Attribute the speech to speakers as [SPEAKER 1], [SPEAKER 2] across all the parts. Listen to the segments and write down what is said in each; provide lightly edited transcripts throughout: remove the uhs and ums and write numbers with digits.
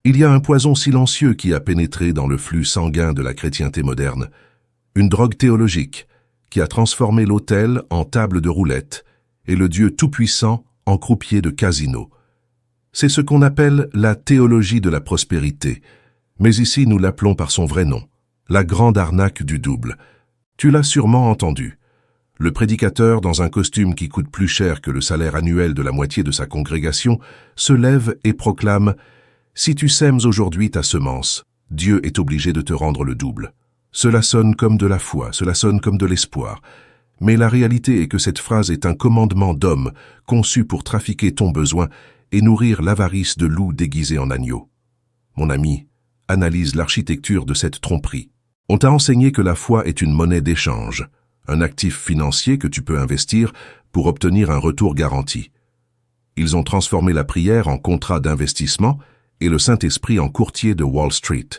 [SPEAKER 1] Il y a un poison silencieux qui a pénétré dans le flux sanguin de la chrétienté moderne, une drogue théologique qui a transformé l'autel en table de roulette et le Dieu tout-puissant en croupier de casino. C'est ce qu'on appelle la théologie de la prospérité, mais ici nous l'appelons par son vrai nom, la grande arnaque du double. Tu l'as sûrement entendu. Le prédicateur, dans un costume qui coûte plus cher que le salaire annuel de la moitié de sa congrégation, se lève et proclame « Si tu sèmes aujourd'hui ta semence, Dieu est obligé de te rendre le double ». Cela sonne comme de la foi, cela sonne comme de l'espoir. Mais la réalité est que cette phrase est un commandement d'homme conçu pour trafiquer ton besoin et nourrir l'avarice de loups déguisés en agneaux. Mon ami, analyse l'architecture de cette tromperie. On t'a enseigné que la foi est une monnaie d'échange, un actif financier que tu peux investir pour obtenir un retour garanti. Ils ont transformé la prière en contrat d'investissement et le Saint-Esprit en courtier de Wall Street.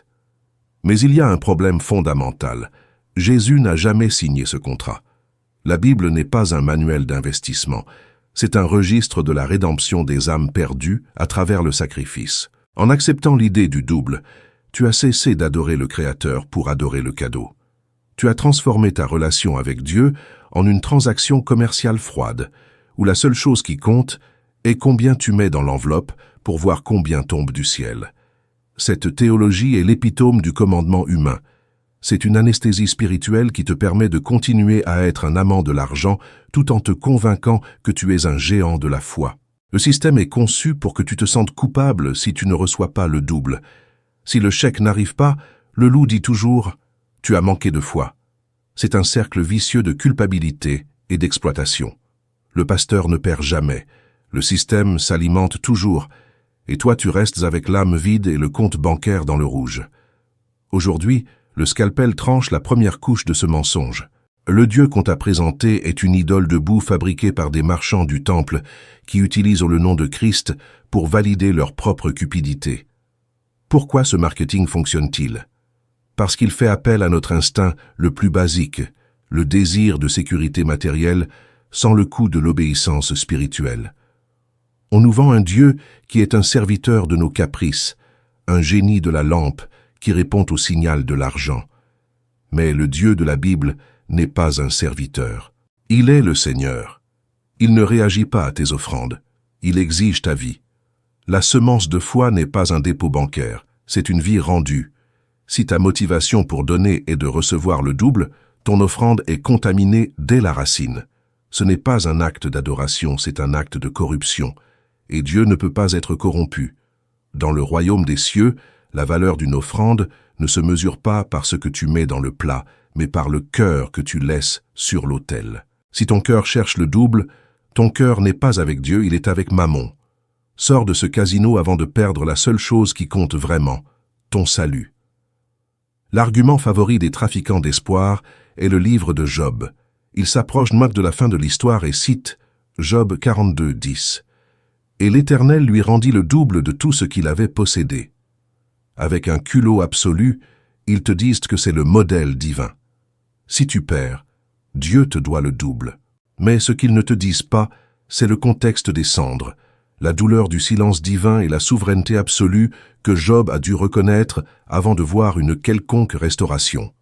[SPEAKER 1] Mais il y a un problème fondamental. Jésus n'a jamais signé ce contrat. La Bible n'est pas un manuel d'investissement. C'est un registre de la rédemption des âmes perdues à travers le sacrifice. En acceptant l'idée du double, tu as cessé d'adorer le Créateur pour adorer le cadeau. Tu as transformé ta relation avec Dieu en une transaction commerciale froide, où la seule chose qui compte est combien tu mets dans l'enveloppe pour voir combien tombe du ciel. Cette théologie est l'épitome du commandement humain. C'est une anesthésie spirituelle qui te permet de continuer à être un amant de l'argent tout en te convainquant que tu es un géant de la foi. Le système est conçu pour que tu te sentes coupable si tu ne reçois pas le double. Si le chèque n'arrive pas, le loup dit toujours « tu as manqué de foi ». C'est un cercle vicieux de culpabilité et d'exploitation. Le pasteur ne perd jamais, le système s'alimente toujours, et toi tu restes avec l'âme vide et le compte bancaire dans le rouge. Aujourd'hui, le scalpel tranche la première couche de ce mensonge. Le Dieu qu'on t'a présenté est une idole de boue fabriquée par des marchands du temple qui utilisent le nom de Christ pour valider leur propre cupidité. Pourquoi ce marketing fonctionne-t-il? Parce qu'il fait appel à notre instinct le plus basique, le désir de sécurité matérielle, sans le coût de l'obéissance spirituelle. On nous vend un Dieu qui est un serviteur de nos caprices, un génie de la lampe qui répond au signal de l'argent. Mais le Dieu de la Bible n'est pas un serviteur. Il est le Seigneur. Il ne réagit pas à tes offrandes. Il exige ta vie. La semence de foi n'est pas un dépôt bancaire, c'est une vie rendue. Si ta motivation pour donner est de recevoir le double, ton offrande est contaminée dès la racine. Ce n'est pas un acte d'adoration, c'est un acte de corruption. Et Dieu ne peut pas être corrompu. Dans le royaume des cieux, la valeur d'une offrande ne se mesure pas par ce que tu mets dans le plat, mais par le cœur que tu laisses sur l'autel. Si ton cœur cherche le double, ton cœur n'est pas avec Dieu, il est avec Mammon. Sors de ce casino avant de perdre la seule chose qui compte vraiment, ton salut. L'argument favori des trafiquants d'espoir est le livre de Job. Il s'approche de la fin de l'histoire et cite Job 42, 10. « Et l'Éternel lui rendit le double de tout ce qu'il avait possédé. » Avec un culot absolu, ils te disent que c'est le modèle divin. Si tu perds, Dieu te doit le double. Mais ce qu'ils ne te disent pas, c'est le contexte des cendres, la douleur du silence divin et la souveraineté absolue que Job a dû reconnaître avant de voir une quelconque restauration.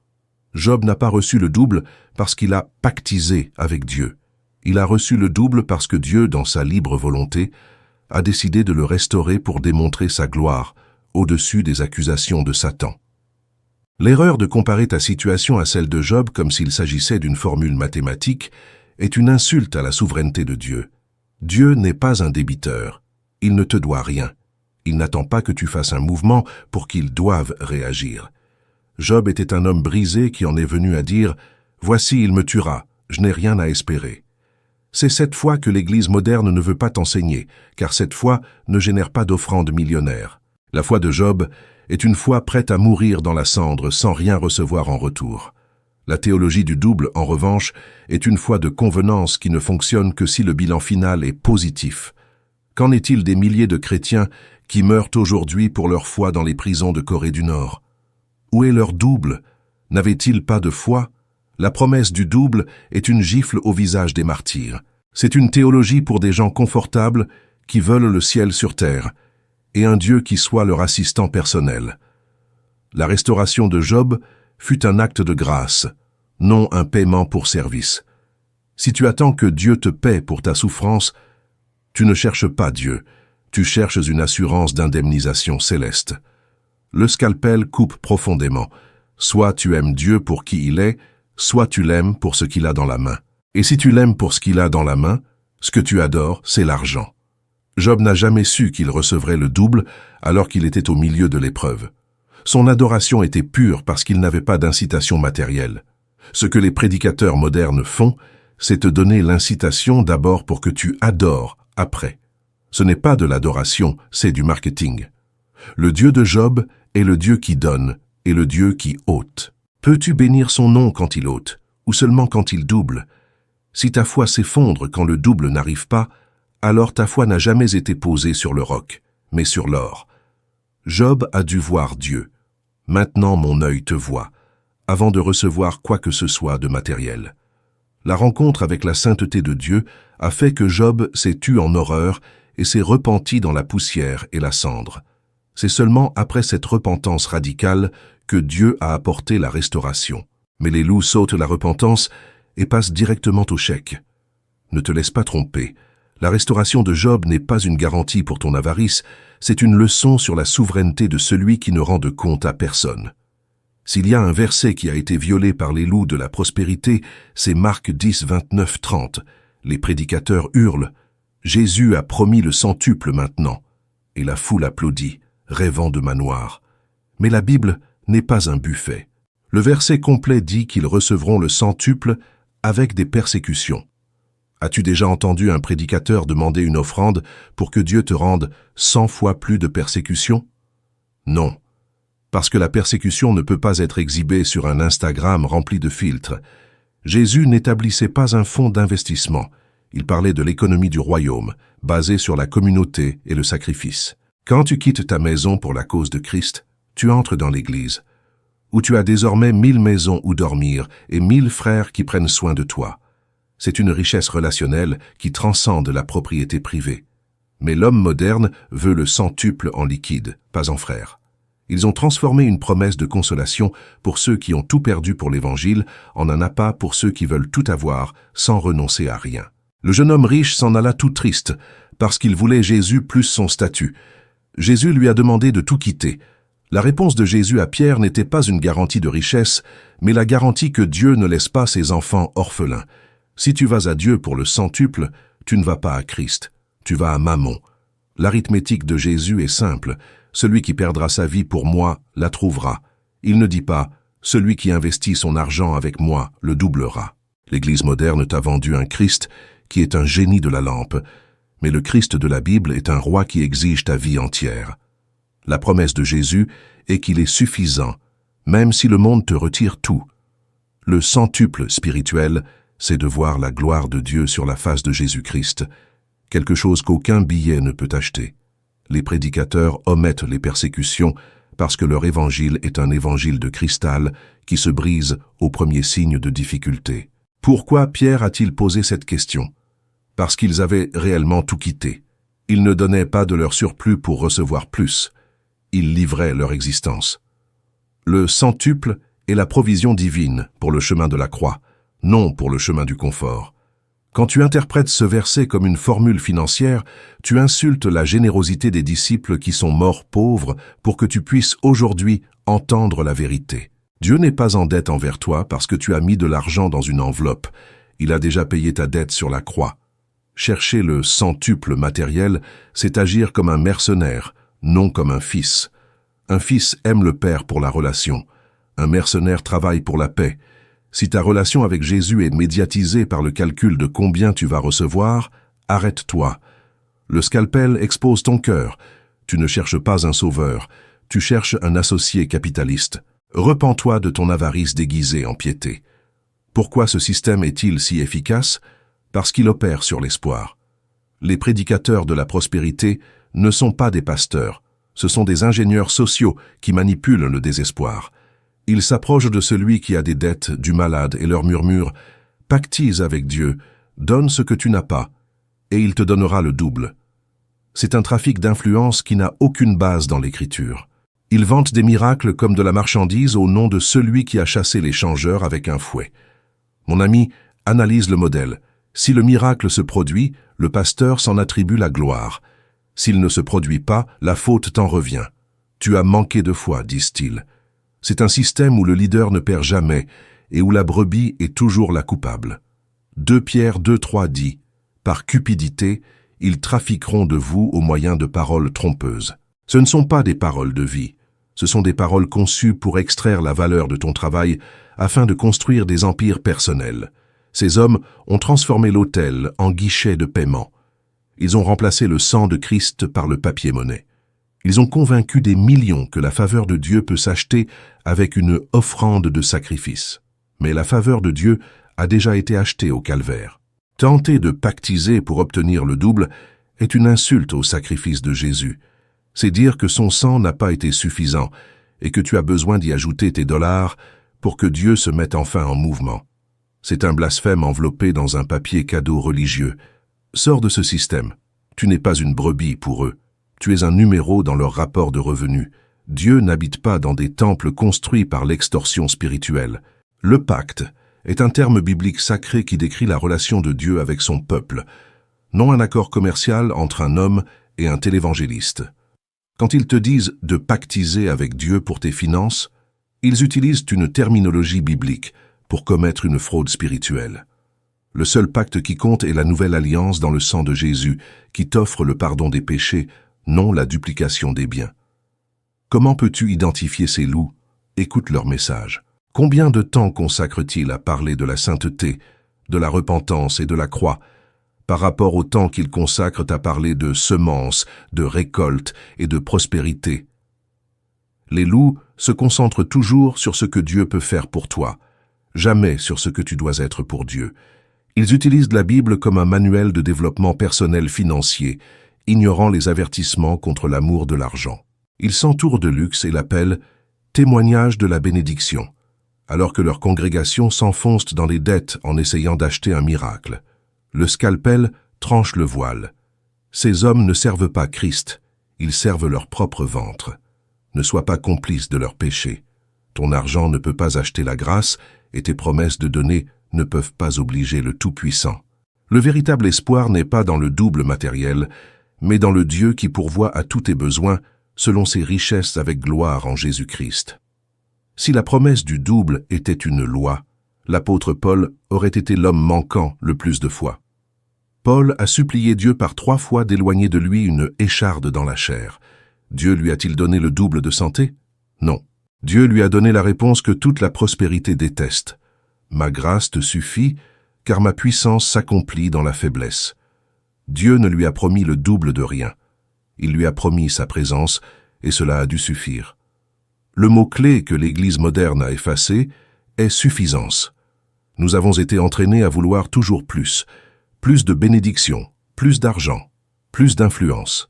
[SPEAKER 1] Job n'a pas reçu le double parce qu'il a pactisé avec Dieu. Il a reçu le double parce que Dieu, dans sa libre volonté, a décidé de le restaurer pour démontrer sa gloire, au-dessus des accusations de Satan. L'erreur de comparer ta situation à celle de Job comme s'il s'agissait d'une formule mathématique est une insulte à la souveraineté de Dieu. Dieu n'est pas un débiteur. Il ne te doit rien. Il n'attend pas que tu fasses un mouvement pour qu'il doive réagir. Job était un homme brisé qui en est venu à dire « Voici, il me tuera, je n'ai rien à espérer ». C'est cette foi que l'Église moderne ne veut pas t'enseigner, car cette foi ne génère pas d'offrande millionnaire. La foi de Job est une foi prête à mourir dans la cendre sans rien recevoir en retour. La théologie du double, en revanche, est une foi de convenance qui ne fonctionne que si le bilan final est positif. Qu'en est-il des milliers de chrétiens qui meurent aujourd'hui pour leur foi dans les prisons de Corée du Nord? Où est leur double? N'avaient-ils pas de foi? La promesse du double est une gifle au visage des martyrs. C'est une théologie pour des gens confortables qui veulent le ciel sur terre. et un Dieu qui soit leur assistant personnel. La restauration de Job fut un acte de grâce, non un paiement pour service. Si tu attends que Dieu te paie pour ta souffrance, tu ne cherches pas Dieu, tu cherches une assurance d'indemnisation céleste. Le scalpel coupe profondément. Soit tu aimes Dieu pour qui il est, soit tu l'aimes pour ce qu'il a dans la main. Et si tu l'aimes pour ce qu'il a dans la main, ce que tu adores, c'est l'argent. Job n'a jamais su qu'il recevrait le double alors qu'il était au milieu de l'épreuve. Son adoration était pure parce qu'il n'avait pas d'incitation matérielle. Ce que les prédicateurs modernes font, c'est te donner l'incitation d'abord pour que tu adores après. Ce n'est pas de l'adoration, c'est du marketing. Le Dieu de Job est le Dieu qui donne et le Dieu qui ôte. Peux-tu bénir son nom quand il ôte, ou seulement quand il double? Si ta foi s'effondre quand le double n'arrive pas, alors ta foi n'a jamais été posée sur le roc, mais sur l'or. Job a dû voir Dieu. Maintenant mon œil te voit, avant de recevoir quoi que ce soit de matériel. La rencontre avec la sainteté de Dieu a fait que Job s'est tu en horreur et s'est repenti dans la poussière et la cendre. C'est seulement après cette repentance radicale que Dieu a apporté la restauration. Mais les loups sautent la repentance et passent directement au chèque. Ne te laisse pas tromper. La restauration de Job n'est pas une garantie pour ton avarice, c'est une leçon sur la souveraineté de celui qui ne rend de compte à personne. S'il y a un verset qui a été violé par les loups de la prospérité, c'est Marc 10, 29, 30. Les prédicateurs hurlent « Jésus a promis le centuple maintenant » et la foule applaudit, rêvant de manoir. Mais la Bible n'est pas un buffet. Le verset complet dit qu'ils recevront le centuple avec des persécutions. As-tu déjà entendu un prédicateur demander une offrande pour que Dieu te rende 100 fois plus de persécutions? Non, parce que la persécution ne peut pas être exhibée sur un Instagram rempli de filtres. Jésus n'établissait pas un fonds d'investissement. Il parlait de l'économie du royaume, basée sur la communauté et le sacrifice. Quand tu quittes ta maison pour la cause de Christ, tu entres dans l'Église, où tu as désormais 1000 maisons où dormir et 1000 frères qui prennent soin de toi. C'est une richesse relationnelle qui transcende la propriété privée. Mais l'homme moderne veut le centuple en liquide, pas en frères. Ils ont transformé une promesse de consolation pour ceux qui ont tout perdu pour l'Évangile en un appât pour ceux qui veulent tout avoir sans renoncer à rien. Le jeune homme riche s'en alla tout triste parce qu'il voulait Jésus plus son statut. Jésus lui a demandé de tout quitter. La réponse de Jésus à Pierre n'était pas une garantie de richesse, mais la garantie que Dieu ne laisse pas ses enfants orphelins. Si tu vas à Dieu pour le centuple, tu ne vas pas à Christ, tu vas à Mammon. L'arithmétique de Jésus est simple. Celui qui perdra sa vie pour moi la trouvera. Il ne dit pas « celui qui investit son argent avec moi le doublera ». L'Église moderne t'a vendu un Christ qui est un génie de la lampe, mais le Christ de la Bible est un roi qui exige ta vie entière. La promesse de Jésus est qu'il est suffisant, même si le monde te retire tout. Le centuple spirituel, c'est de voir la gloire de Dieu sur la face de Jésus-Christ, quelque chose qu'aucun billet ne peut acheter. Les prédicateurs omettent les persécutions parce que leur évangile est un évangile de cristal qui se brise au premier signe de difficulté. Pourquoi Pierre a-t-il posé cette question? Parce qu'ils avaient réellement tout quitté. Ils ne donnaient pas de leur surplus pour recevoir plus. Ils livraient leur existence. Le centuple est la provision divine pour le chemin de la croix, non pour le chemin du confort. Quand tu interprètes ce verset comme une formule financière, tu insultes la générosité des disciples qui sont morts pauvres pour que tu puisses aujourd'hui entendre la vérité. Dieu n'est pas en dette envers toi parce que tu as mis de l'argent dans une enveloppe. Il a déjà payé ta dette sur la croix. Chercher le centuple matériel, c'est agir comme un mercenaire, non comme un fils. Un fils aime le père pour la relation. Un mercenaire travaille pour la paix. Si ta relation avec Jésus est médiatisée par le calcul de combien tu vas recevoir, arrête-toi. Le scalpel expose ton cœur. Tu ne cherches pas un sauveur, tu cherches un associé capitaliste. Repens-toi de ton avarice déguisée en piété. Pourquoi ce système est-il si efficace? Parce qu'il opère sur l'espoir. Les prédicateurs de la prospérité ne sont pas des pasteurs, ce sont des ingénieurs sociaux qui manipulent le désespoir. Ils s'approchent de celui qui a des dettes, du malade, et leur murmurent « Pactise avec Dieu, donne ce que tu n'as pas, et il te donnera le double. » C'est un trafic d'influence qui n'a aucune base dans l'Écriture. Ils vantent des miracles comme de la marchandise au nom de celui qui a chassé les changeurs avec un fouet. Mon ami, analyse le modèle. Si le miracle se produit, le pasteur s'en attribue la gloire. S'il ne se produit pas, la faute t'en revient. Tu as manqué de foi, disent-ils. C'est un système où le leader ne perd jamais et où la brebis est toujours la coupable. 2 Pierre 2,3 dit « Par cupidité, ils trafiqueront de vous au moyen de paroles trompeuses. » Ce ne sont pas des paroles de vie. Ce sont des paroles conçues pour extraire la valeur de ton travail afin de construire des empires personnels. Ces hommes ont transformé l'autel en guichet de paiement. Ils ont remplacé le sang de Christ par le papier-monnaie. Ils ont convaincu des millions que la faveur de Dieu peut s'acheter avec une offrande de sacrifice. Mais la faveur de Dieu a déjà été achetée au calvaire. Tenter de pactiser pour obtenir le double est une insulte au sacrifice de Jésus. C'est dire que son sang n'a pas été suffisant et que tu as besoin d'y ajouter tes dollars pour que Dieu se mette enfin en mouvement. C'est un blasphème enveloppé dans un papier cadeau religieux. Sors de ce système. Tu n'es pas une brebis pour eux. Tu es un numéro dans leur rapport de revenus. Dieu n'habite pas dans des temples construits par l'extorsion spirituelle. Le pacte est un terme biblique sacré qui décrit la relation de Dieu avec son peuple, non un accord commercial entre un homme et un télévangéliste. Quand ils te disent de pactiser avec Dieu pour tes finances, ils utilisent une terminologie biblique pour commettre une fraude spirituelle. Le seul pacte qui compte est la nouvelle alliance dans le sang de Jésus, qui t'offre le pardon des péchés, non la duplication des biens. Comment peux-tu identifier ces loups? Écoute leur message. Combien de temps consacrent-ils à parler de la sainteté, de la repentance et de la croix, par rapport au temps qu'ils consacrent à parler de semences, de récoltes et de prospérité? Les loups se concentrent toujours sur ce que Dieu peut faire pour toi, jamais sur ce que tu dois être pour Dieu. Ils utilisent la Bible comme un manuel de développement personnel financier, ignorant les avertissements contre l'amour de l'argent. Ils s'entourent de luxe et l'appellent « témoignage de la bénédiction », alors que leur congrégation s'enfonce dans les dettes en essayant d'acheter un miracle. Le scalpel tranche le voile. Ces hommes ne servent pas Christ, ils servent leur propre ventre. Ne sois pas complice de leurs péchés. Ton argent ne peut pas acheter la grâce et tes promesses de donner ne peuvent pas obliger le Tout-Puissant. Le véritable espoir n'est pas dans le double matériel, mais dans le Dieu qui pourvoit à tous tes besoins selon ses richesses avec gloire en Jésus-Christ. Si la promesse du double était une loi, l'apôtre Paul aurait été l'homme manquant le plus de fois. Paul a supplié Dieu par 3 fois d'éloigner de lui une écharde dans la chair. Dieu lui a-t-il donné le double de santé? Non. Dieu lui a donné la réponse que toute la prospérité déteste. Ma grâce te suffit, car ma puissance s'accomplit dans la faiblesse. Dieu ne lui a promis le double de rien. Il lui a promis sa présence, et cela a dû suffire. Le mot-clé que l'Église moderne a effacé est suffisance. Nous avons été entraînés à vouloir toujours plus de bénédictions, plus d'argent, plus d'influence.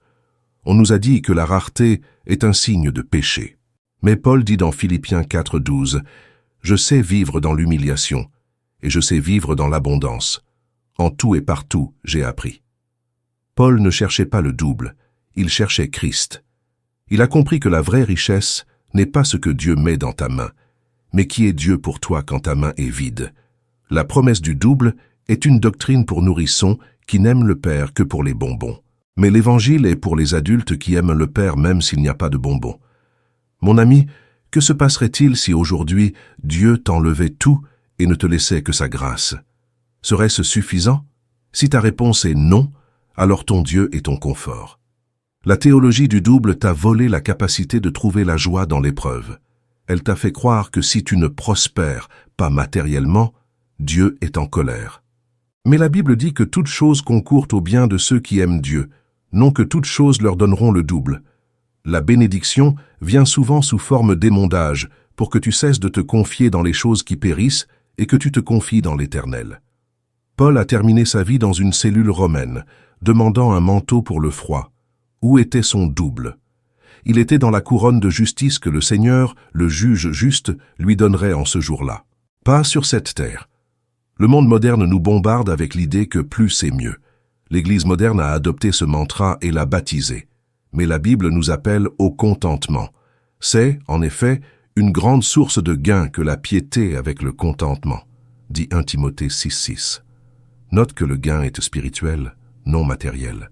[SPEAKER 1] On nous a dit que la rareté est un signe de péché. Mais Paul dit dans Philippiens 4,12 « Je sais vivre dans l'humiliation, et je sais vivre dans l'abondance. En tout et partout, j'ai appris. » Paul ne cherchait pas le double, il cherchait Christ. Il a compris que la vraie richesse n'est pas ce que Dieu met dans ta main, mais qui est Dieu pour toi quand ta main est vide. La promesse du double est une doctrine pour nourrissons qui n'aiment le Père que pour les bonbons. Mais l'Évangile est pour les adultes qui aiment le Père même s'il n'y a pas de bonbons. Mon ami, que se passerait-il si aujourd'hui Dieu t'enlevait tout et ne te laissait que sa grâce? Serait-ce suffisant? Si ta réponse est non, alors ton Dieu est ton confort. La théologie du double t'a volé la capacité de trouver la joie dans l'épreuve. Elle t'a fait croire que si tu ne prospères pas matériellement, Dieu est en colère. Mais la Bible dit que toute chose concourt au bien de ceux qui aiment Dieu, non que toutes choses leur donneront le double. La bénédiction vient souvent sous forme d'émondage pour que tu cesses de te confier dans les choses qui périssent et que tu te confies dans l'Éternel. Paul a terminé sa vie dans une cellule romaine, demandant un manteau pour le froid. Où était son double? Il était dans la couronne de justice que le Seigneur, le juge juste, lui donnerait en ce jour-là. Pas sur cette terre. Le monde moderne nous bombarde avec l'idée que plus c'est mieux. L'Église moderne a adopté ce mantra et l'a baptisé. Mais la Bible nous appelle au contentement. C'est, en effet, une grande source de gain que la piété avec le contentement, dit 1 Timothée 6,6. Note que le gain est spirituel, non matériel.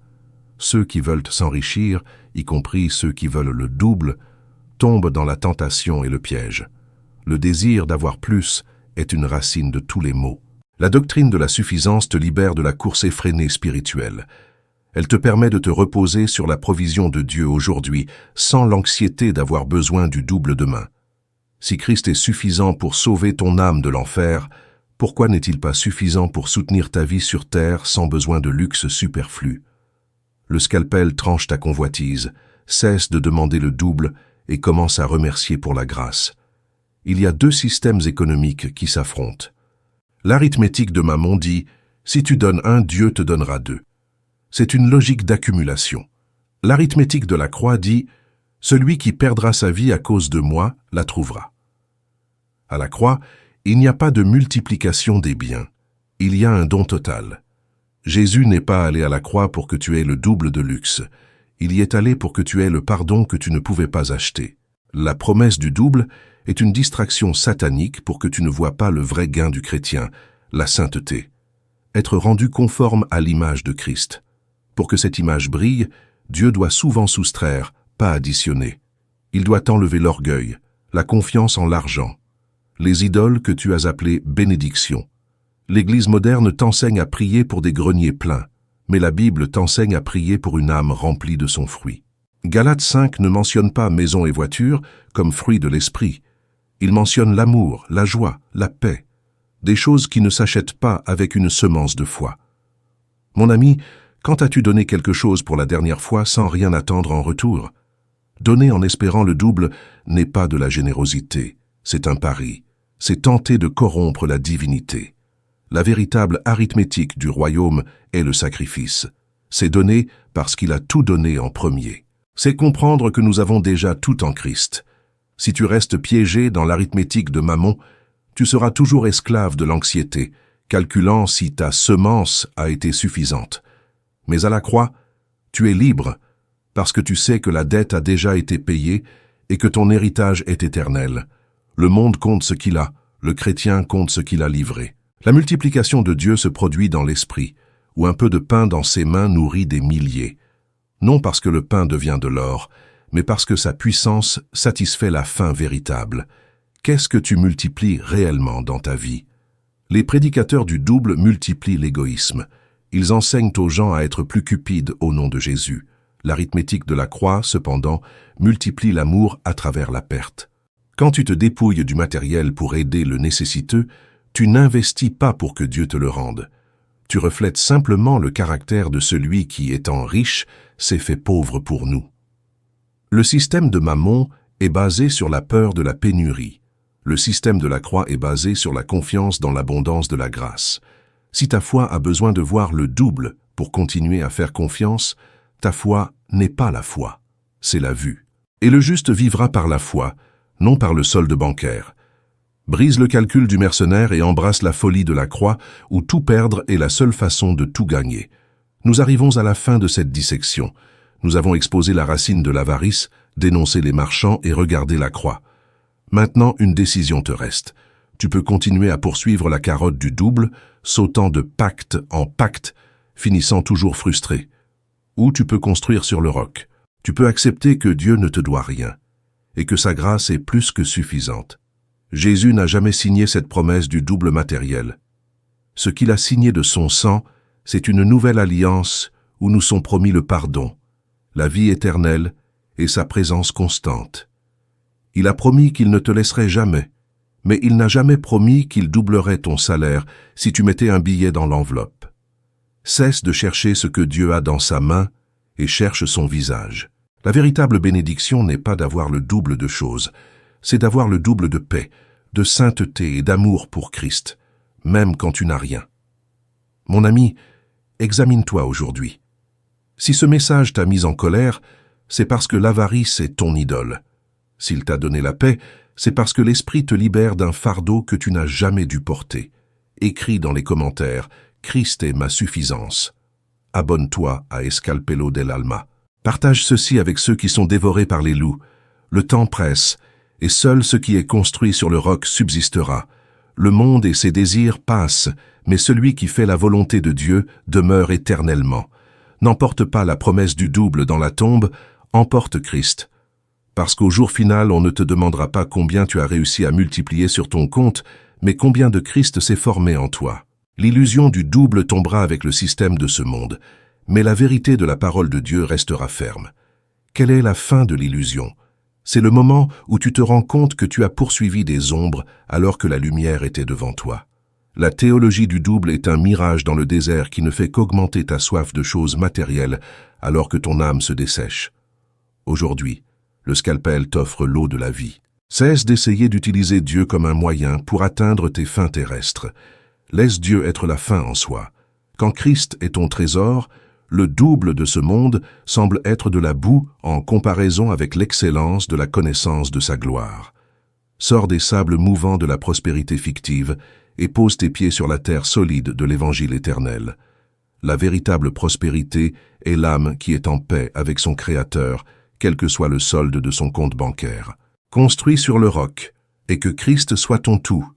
[SPEAKER 1] Ceux qui veulent s'enrichir, y compris ceux qui veulent le double, tombent dans la tentation et le piège. Le désir d'avoir plus est une racine de tous les maux. La doctrine de la suffisance te libère de la course effrénée spirituelle. Elle te permet de te reposer sur la provision de Dieu aujourd'hui, sans l'anxiété d'avoir besoin du double demain. Si Christ est suffisant pour sauver ton âme de l'enfer, pourquoi n'est-il pas suffisant pour soutenir ta vie sur terre sans besoin de luxe superflu? Le scalpel tranche ta convoitise, cesse de demander le double et commence à remercier pour la grâce. Il y a deux systèmes économiques qui s'affrontent. L'arithmétique de Mammon dit « Si tu donnes un, Dieu te donnera deux ». C'est une logique d'accumulation. L'arithmétique de la croix dit « Celui qui perdra sa vie à cause de moi la trouvera ». À la croix, il n'y a pas de multiplication des biens. Il y a un don total. Jésus n'est pas allé à la croix pour que tu aies le double de luxe. Il y est allé pour que tu aies le pardon que tu ne pouvais pas acheter. La promesse du double est une distraction satanique pour que tu ne vois pas le vrai gain du chrétien, la sainteté. Être rendu conforme à l'image de Christ. Pour que cette image brille, Dieu doit souvent soustraire, pas additionner. Il doit enlever l'orgueil, la confiance en l'argent, les idoles que tu as appelées bénédictions. L'Église moderne t'enseigne à prier pour des greniers pleins, mais la Bible t'enseigne à prier pour une âme remplie de son fruit. Galates 5 ne mentionne pas maison et voiture comme fruit de l'esprit. Il mentionne l'amour, la joie, la paix, des choses qui ne s'achètent pas avec une semence de foi. Mon ami, quand as-tu donné quelque chose pour la dernière fois sans rien attendre en retour? Donner en espérant le double n'est pas de la générosité, c'est un pari. C'est tenter de corrompre la divinité. La véritable arithmétique du royaume est le sacrifice. C'est donner parce qu'il a tout donné en premier. C'est comprendre que nous avons déjà tout en Christ. Si tu restes piégé dans l'arithmétique de Mammon, tu seras toujours esclave de l'anxiété, calculant si ta semence a été suffisante. Mais à la croix, tu es libre, parce que tu sais que la dette a déjà été payée et que ton héritage est éternel. Le monde compte ce qu'il a, le chrétien compte ce qu'il a livré. La multiplication de Dieu se produit dans l'esprit, où un peu de pain dans ses mains nourrit des milliers. Non parce que le pain devient de l'or, mais parce que sa puissance satisfait la faim véritable. Qu'est-ce que tu multiplies réellement dans ta vie? Les prédicateurs du double multiplient l'égoïsme. Ils enseignent aux gens à être plus cupides au nom de Jésus. L'arithmétique de la croix, cependant, multiplie l'amour à travers la perte. Quand tu te dépouilles du matériel pour aider le nécessiteux, tu n'investis pas pour que Dieu te le rende. Tu reflètes simplement le caractère de celui qui, étant riche, s'est fait pauvre pour nous. Le système de Mammon est basé sur la peur de la pénurie. Le système de la croix est basé sur la confiance dans l'abondance de la grâce. Si ta foi a besoin de voir le double pour continuer à faire confiance, ta foi n'est pas la foi, c'est la vue. Et le juste vivra par la foi, non par le solde bancaire. Brise le calcul du mercenaire et embrasse la folie de la croix, où tout perdre est la seule façon de tout gagner. Nous arrivons à la fin de cette dissection. Nous avons exposé la racine de l'avarice, dénoncé les marchands et regardé la croix. Maintenant, une décision te reste. Tu peux continuer à poursuivre la carotte du double, sautant de pacte en pacte, finissant toujours frustré. Ou tu peux construire sur le roc. Tu peux accepter que Dieu ne te doit rien, et que sa grâce est plus que suffisante. Jésus n'a jamais signé cette promesse du double matériel. Ce qu'il a signé de son sang, c'est une nouvelle alliance où nous sont promis le pardon, la vie éternelle et sa présence constante. Il a promis qu'il ne te laisserait jamais, mais il n'a jamais promis qu'il doublerait ton salaire si tu mettais un billet dans l'enveloppe. Cesse de chercher ce que Dieu a dans sa main et cherche son visage. La véritable bénédiction n'est pas d'avoir le double de choses, c'est d'avoir le double de paix, de sainteté et d'amour pour Christ, même quand tu n'as rien. Mon ami, examine-toi aujourd'hui. Si ce message t'a mis en colère, c'est parce que l'avarice est ton idole. S'il t'a donné la paix, c'est parce que l'Esprit te libère d'un fardeau que tu n'as jamais dû porter. Écris dans les commentaires « Christ est ma suffisance ». abonne-toi à Escalpelo dell'Alma. Partage ceci avec ceux qui sont dévorés par les loups. Le temps presse, et seul ce qui est construit sur le roc subsistera. Le monde et ses désirs passent, mais celui qui fait la volonté de Dieu demeure éternellement. N'emporte pas la promesse du double dans la tombe, emporte Christ. Parce qu'au jour final, on ne te demandera pas combien tu as réussi à multiplier sur ton compte, mais combien de Christ s'est formé en toi. L'illusion du double tombera avec le système de ce monde, mais la vérité de la parole de Dieu restera ferme. Quelle est la fin de l'illusion? C'est le moment où tu te rends compte que tu as poursuivi des ombres alors que la lumière était devant toi. La théologie du double est un mirage dans le désert qui ne fait qu'augmenter ta soif de choses matérielles alors que ton âme se dessèche. Aujourd'hui, le scalpel t'offre l'eau de la vie. Cesse d'essayer d'utiliser Dieu comme un moyen pour atteindre tes fins terrestres. Laisse Dieu être la fin en soi. Quand Christ est ton trésor, le double de ce monde semble être de la boue en comparaison avec l'excellence de la connaissance de sa gloire. Sors des sables mouvants de la prospérité fictive et pose tes pieds sur la terre solide de l'évangile éternel. La véritable prospérité est l'âme qui est en paix avec son Créateur, quel que soit le solde de son compte bancaire. Construis sur le roc, et que Christ soit ton tout.